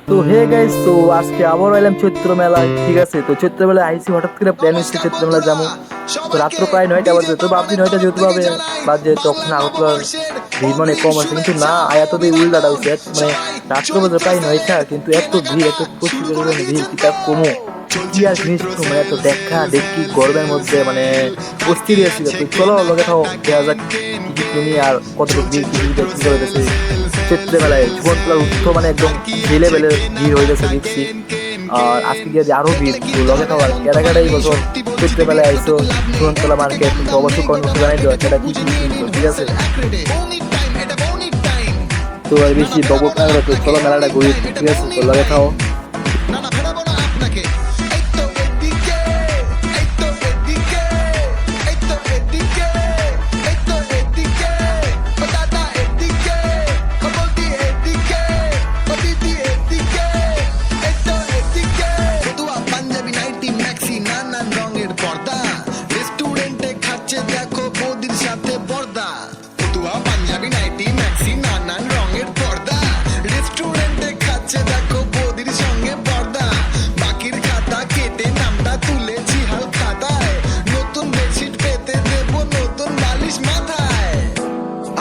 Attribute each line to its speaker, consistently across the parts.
Speaker 1: তো hey guys, তো আজকে আবার এলাম চৈত্র মেলায়। ঠিক আছে, তো চৈত্র মেলায় আইসি, হঠাৎ করে প্ল্যান হচ্ছে চৈত্র মেলা যাবো। তো রাত্র প্রায় 9টা বাজে, তো ভাবছি 9টা যেহেতু পাবে বাজে, তখন আগরতলার ভিড় মানে কম আছে, কিন্তু না আয়াত দিয়ে উল্টাটা হয়েছে। মানে রাত্র বাজে প্রায় 9টা, কিন্তু এত ভিড়, এত প্রচুর পরিমাণে ভিড়, কি তা কমো কি আর জিনিস তো, মানে এত দেখা দেখি গরমের মধ্যে মানে অস্থির আসছিল। তো চলো লগে থাও, দেওয়া যাক কি কি কিনি আর কতটুকু ভিড়, কি কি চিন্তা হইতেছে চৈত্র মেলায়। জীবনতলার উৎস মানে একদম ছেলে বেলে ভিড় হয়ে গেছে দেখছি। আর আজকে গিয়ে যে আরো ভিড়, তো লগে থাও। আর কেটা কেটা এই বছর চৈত্র মেলায় আইসো জীবনতলা মার্কেট, তো অবশ্যই কমেন্ট জানাই দেওয়া কেটা কি কি কিনছো। ঠিক আছে, তো আর বেশি বকবক না করে, তো চলো মেলাটা ঘুরি। ঠিক আছে, তো লগে থাও।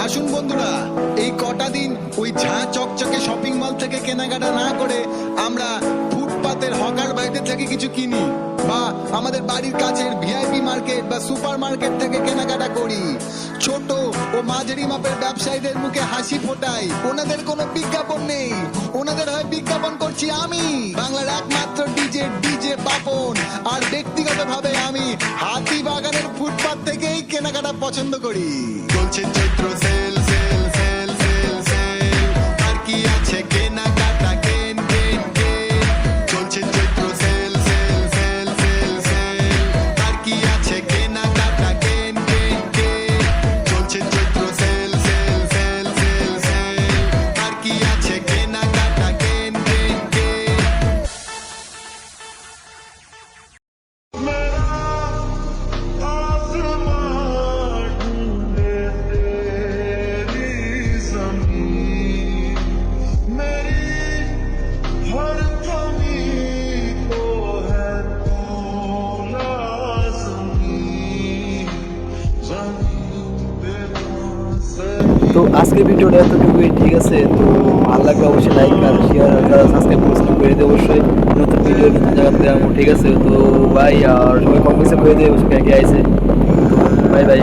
Speaker 2: আসুন বন্ধুরা, এই কটা দিন ওই ঝাঁ চকচকে শপিং মল থেকে কেনাকাটা না করে আমরা ফুটপাতের হকার বাইরে থেকে কিছু কিনি, বা আমাদের বাড়ির কাছের ভিআইপি মার্কেট বা সুপার মার্কেট থেকে কেনাকাটা করি। ছোট ও মাঝারি মাপের ব্যবসায়ীদের মুখে হাসি ফোটাই। ওনাদের কোনো বিজ্ঞাপন নেই, ওনাদের হয়ে বিজ্ঞাপন করছি আমি, বাংলার একমাত্র ডিজে ডিজে পাপন। আর ব্যক্তিগতভাবে আমি হাতি বাগানের ফুটপাত থেকেই কেনাকাটা পছন্দ করি। চলছে Chaitra sale sale sale sale sale, আর কি আছে কেনাকাটা কেন কেন কেন। চলছে Chaitra sale sale sale sale sale, আর কি আছে কেনাকাটা কেন কেন কেন। চলছে Chaitra sale sale sale sale sale, আর কি আছে কেনাকাটা কেন কেন কেন।
Speaker 1: তো আজকের ভিডিওটা এতটুকুই। ঠিক আছে, তো ভালো লাগলে অবশ্যই লাইক আর শেয়ার আর যারা সাবস্ক্রাইব করে দিয়ে অবশ্যই নতুন ভিডিও নতুন জায়গাতে যাবো। ঠিক আছে, তো ভাই আর সবাই কমেন্ট করে দিয়ে অবশ্যই কে আইছে। তো বাই বাই।